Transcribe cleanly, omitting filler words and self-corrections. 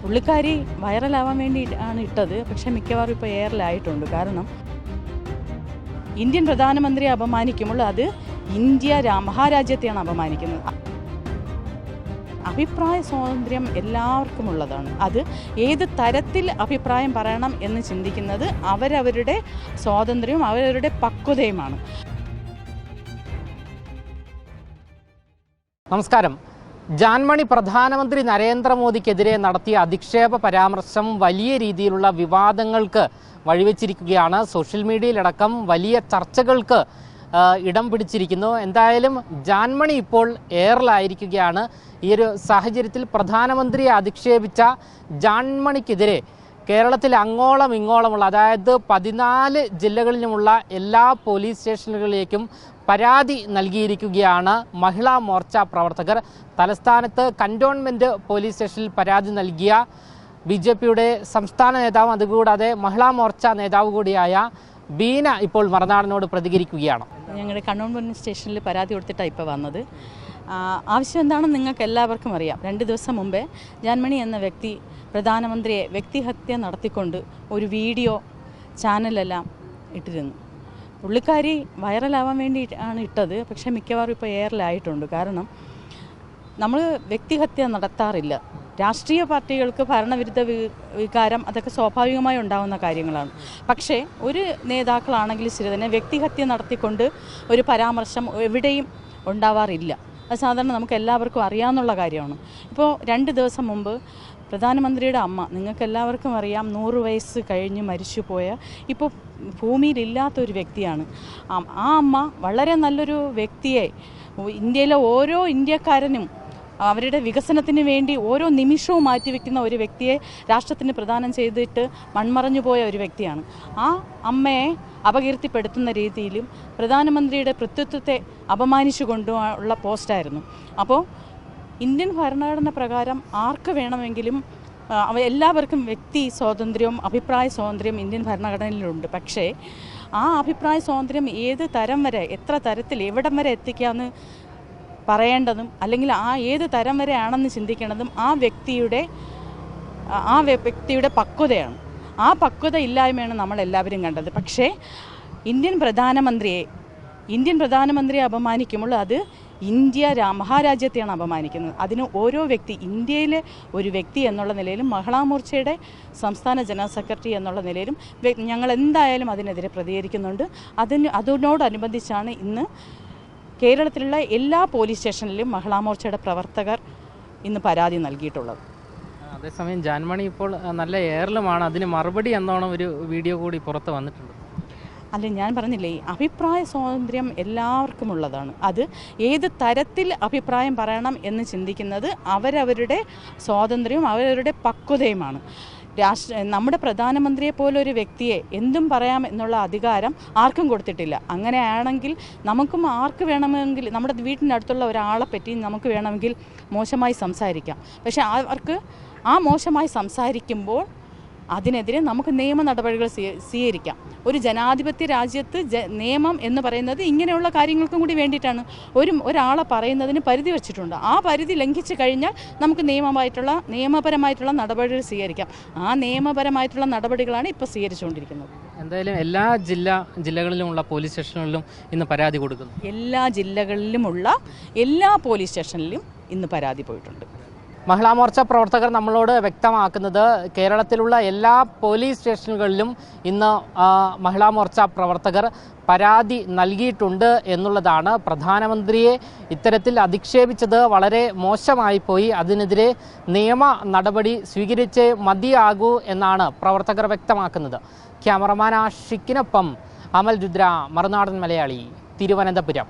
പുള്ളിക്കാരി വൈറലാവാൻ വേണ്ടിയിട്ടാണ് ഇട്ടത്. പക്ഷേ മിക്കവാറും ഇപ്പോൾ എയറിലായിട്ടുണ്ട്. കാരണം ഇന്ത്യൻ പ്രധാനമന്ത്രിയെ അപമാനിക്കുമ്പോൾ അത് മഹാരാജ്യത്തെയാണ് അപമാനിക്കുന്നത്. അഭിപ്രായ സ്വാതന്ത്ര്യം എല്ലാവർക്കും ഉള്ളതാണ്. അത് ഏത് തരത്തിൽ അഭിപ്രായം പറയണം എന്ന് ചിന്തിക്കുന്നത് അവരവരുടെ സ്വാതന്ത്ര്യവും അവരവരുടെ പക്വതയുമാണ്. നമസ്കാരം. ജാൻമണി പ്രധാനമന്ത്രി നരേന്ദ്രമോദിക്കെതിരെ നടത്തിയ അധിക്ഷേപ പരാമർശം വലിയ രീതിയിലുള്ള വിവാദങ്ങൾക്ക് വഴിവെച്ചിരിക്കുകയാണ്. സോഷ്യൽ മീഡിയയിലടക്കം വലിയ ചർച്ചകൾക്ക് ഇടം പിടിച്ചിരിക്കുന്നു. എന്തായാലും ജാൻമണി ഇപ്പോൾ എയറിലായിരിക്കുകയാണ്. ഈ ഒരു സാഹചര്യത്തിൽ പ്രധാനമന്ത്രിയെ അധിക്ഷേപിച്ച ജാൻമണിക്കെതിരെ കേരളത്തിൽ അങ്ങോളം ഇങ്ങോളമുള്ള, അതായത് 14 ജില്ലകളിലുമുള്ള എല്ലാ പോലീസ് സ്റ്റേഷനുകളിലേക്കും പരാതി നൽകിയിരിക്കുകയാണ് മഹിളാ മോർച്ച പ്രവർത്തകർ. തലസ്ഥാനത്ത് കന്റോൺമെൻറ്റ് പോലീസ് സ്റ്റേഷനിൽ പരാതി നൽകിയ BJPയുടെ സംസ്ഥാന നേതാവും അതുകൂടാതെ മഹിളാ മോർച്ച നേതാവ് കൂടിയായ ബീന ഇപ്പോൾ മറുനാടനോട് പ്രതികരിക്കുകയാണ്. ഞങ്ങളുടെ കന്റോൺമെൻറ്റ് സ്റ്റേഷനിൽ പരാതി കൊടുത്തിട്ടാണ് ഇപ്പോൾ വന്നത്. ആവശ്യം എന്താണെന്ന് നിങ്ങൾക്ക് എല്ലാവർക്കും അറിയാം. 2 ദിവസം മുമ്പേ ജാൻമണി എന്ന വ്യക്തി പ്രധാനമന്ത്രിയെ വ്യക്തിഹത്യ നടത്തിക്കൊണ്ട് ഒരു വീഡിയോ ചാനലെല്ലാം ഇട്ടിരുന്നു. പുള്ളിക്കാരി വൈറലാവാൻ വേണ്ടിയിട്ടാണ് ഇട്ടത്. പക്ഷേ മിക്കവാറും ഇപ്പോൾ എയറിലായിട്ടുണ്ട്. കാരണം നമ്മൾ വ്യക്തിഹത്യ നടത്താറില്ല. രാഷ്ട്രീയ പാർട്ടികൾക്ക് ഭരണവിരുദ്ധ വികാരം അതൊക്കെ സ്വാഭാവികമായി ഉണ്ടാകുന്ന കാര്യങ്ങളാണ്. പക്ഷേ ഒരു നേതാക്കളാണെങ്കിലും ശരി തന്നെ വ്യക്തിഹത്യ നടത്തിക്കൊണ്ട് ഒരു പരാമർശം എവിടെയും ഉണ്ടാവാറില്ല. അത് സാധാരണ നമുക്ക് എല്ലാവർക്കും അറിയാവുന്ന കാര്യമാണ്. ഇപ്പോൾ 2 ദിവസം മുമ്പ് പ്രധാനമന്ത്രിയുടെ അമ്മ, നിങ്ങൾക്ക് എല്ലാവർക്കും അറിയാം, 100 വയസ്സ് കഴിഞ്ഞ് മരിച്ചുപോയ, ഇപ്പോൾ ഭൂമിയിലില്ലാത്തൊരു വ്യക്തിയാണ്. ആ അമ്മ വളരെ നല്ലൊരു വ്യക്തിയെ, ഇന്ത്യയിലെ ഓരോ ഇന്ത്യക്കാരനും അവരുടെ വികസനത്തിന് വേണ്ടി ഓരോ നിമിഷവും മാറ്റിവെക്കുന്ന ഒരു വ്യക്തിയെ രാഷ്ട്രത്തിന് പ്രദാനം ചെയ്തിട്ട് മൺമറഞ്ഞു പോയ ഒരു വ്യക്തിയാണ്. ആ അമ്മയെ അപകീർത്തിപ്പെടുത്തുന്ന രീതിയിലും പ്രധാനമന്ത്രിയുടെ കൃത്യത്വത്തെ അപമാനിച്ചുകൊണ്ടുള്ള പോസ്റ്റായിരുന്നു. അപ്പോൾ ഇന്ത്യൻ ഭരണഘടന പ്രകാരം ആർക്ക് വേണമെങ്കിലും എല്ലാവർക്കും വ്യക്തി സ്വാതന്ത്ര്യവും അഭിപ്രായ സ്വാതന്ത്ര്യവും ഇന്ത്യൻ ഭരണഘടനയിലുണ്ട്. പക്ഷേ ആ അഭിപ്രായ സ്വാതന്ത്ര്യം ഏത് തരം വരെ, എത്ര തരത്തിൽ, എവിടം വരെ എത്തിക്കാമെന്ന് പറയേണ്ടതും അല്ലെങ്കിൽ ഏത് തരം വരെ ആണെന്ന് ചിന്തിക്കേണ്ടതും ആ വ്യക്തിയുടെ പക്വതയാണ്. ആ പക്വത ഇല്ലായ്മയാണ് നമ്മളെല്ലാവരും കണ്ടത്. പക്ഷേ ഇന്ത്യൻ പ്രധാനമന്ത്രിയെ അപമാനിക്കുമ്പോൾ അത് മഹാരാജ്യത്തെയാണ് അപമാനിക്കുന്നത്. അതിന് ഓരോ വ്യക്തി, ഇന്ത്യയിലെ ഒരു വ്യക്തി എന്നുള്ള നിലയിലും മഹിളാ മോർച്ചയുടെ സംസ്ഥാന ജനറൽ സെക്രട്ടറി എന്നുള്ള നിലയിലും ഞങ്ങൾ എന്തായാലും അതിനെതിരെ പ്രതികരിക്കുന്നുണ്ട്. അതിനോടനുബന്ധിച്ചാണ് ഇന്ന് കേരളത്തിലുള്ള എല്ലാ പോലീസ് സ്റ്റേഷനിലും മഹിളാ മോർച്ചയുടെ പ്രവർത്തകർ ഇന്ന് പരാതി നൽകിയിട്ടുള്ളത്. അതേസമയം ജാൻമണി ഇപ്പോൾ നല്ല എയറിലുമാണ്. അതിന് മറുപടി എന്നോണം ഒരു വീഡിയോ കൂടി പുറത്ത് വന്നിട്ടുണ്ട്. അല്ല, ഞാൻ പറഞ്ഞില്ലേ, അഭിപ്രായ സ്വാതന്ത്ര്യം എല്ലാവർക്കും ഉള്ളതാണ്. അത് ഏത് തരത്തിൽ അഭിപ്രായം പറയണം എന്ന് ചിന്തിക്കുന്നത് അവരവരുടെ സ്വാതന്ത്ര്യവും അവരവരുടെ പക്വതയുമാണ്. നമ്മുടെ പ്രധാനമന്ത്രിയെ പോലെ ഒരു വ്യക്തിയെ എന്തും പറയാം എന്നുള്ള അധികാരം ആർക്കും കൊടുത്തിട്ടില്ല. അങ്ങനെയാണെങ്കിൽ നമുക്കും ആർക്ക് വേണമെങ്കിൽ, നമ്മുടെ വീട്ടിനടുത്തുള്ള ഒരാളെ പറ്റി നമുക്ക് വേണമെങ്കിൽ മോശമായി സംസാരിക്കാം. പക്ഷേ അവർക്ക് മോശമായി സംസാരിക്കുമ്പോൾ അതിനെതിരെ നമുക്ക് നിയമ നടപടികൾ സ്വീകരിക്കാം. ഒരു ജനാധിപത്യ രാജ്യത്ത് നിയമം എന്ന് പറയുന്നത് ഇങ്ങനെയുള്ള കാര്യങ്ങൾക്കും കൂടി വേണ്ടിയിട്ടാണ്. ഒരാളെ പറയുന്നതിന് പരിധി വെച്ചിട്ടുണ്ട്. ആ പരിധി ലംഘിച്ചു കഴിഞ്ഞാൽ നമുക്ക് നിയമപരമായിട്ടുള്ള നടപടികൾ സ്വീകരിക്കാം. ആ നിയമപരമായിട്ടുള്ള നടപടികളാണ് ഇപ്പോൾ സ്വീകരിച്ചുകൊണ്ടിരിക്കുന്നത്. എന്തായാലും എല്ലാ ജില്ലകളിലുമുള്ള പോലീസ് സ്റ്റേഷനുകളിലും ഇന്ന് പരാതി കൊടുക്കുന്നു. എല്ലാ ജില്ലകളിലുമുള്ള എല്ലാ പോലീസ് സ്റ്റേഷനിലും ഇന്ന് പരാതി പോയിട്ടുണ്ട്. മഹിളാ മോർച്ച പ്രവർത്തകർ നമ്മളോട് വ്യക്തമാക്കുന്നത് കേരളത്തിലുള്ള എല്ലാ പോലീസ് സ്റ്റേഷനുകളിലും ഇന്ന് മഹിളാ മോർച്ച പ്രവർത്തകർ പരാതി നൽകിയിട്ടുണ്ട് എന്നുള്ളതാണ്. പ്രധാനമന്ത്രിയെ ഇത്തരത്തിൽ അധിക്ഷേപിച്ചത് വളരെ മോശമായി പോയി. അതിനെതിരെ നിയമ നടപടി സ്വീകരിച്ചേ മതിയാകൂ എന്നാണ് പ്രവർത്തകർ വ്യക്തമാക്കുന്നത്. ക്യാമറമാൻ ആഷിക്കിനൊപ്പം അമൽ രുദ്ര, മറുനാടൻ മലയാളി, തിരുവനന്തപുരം.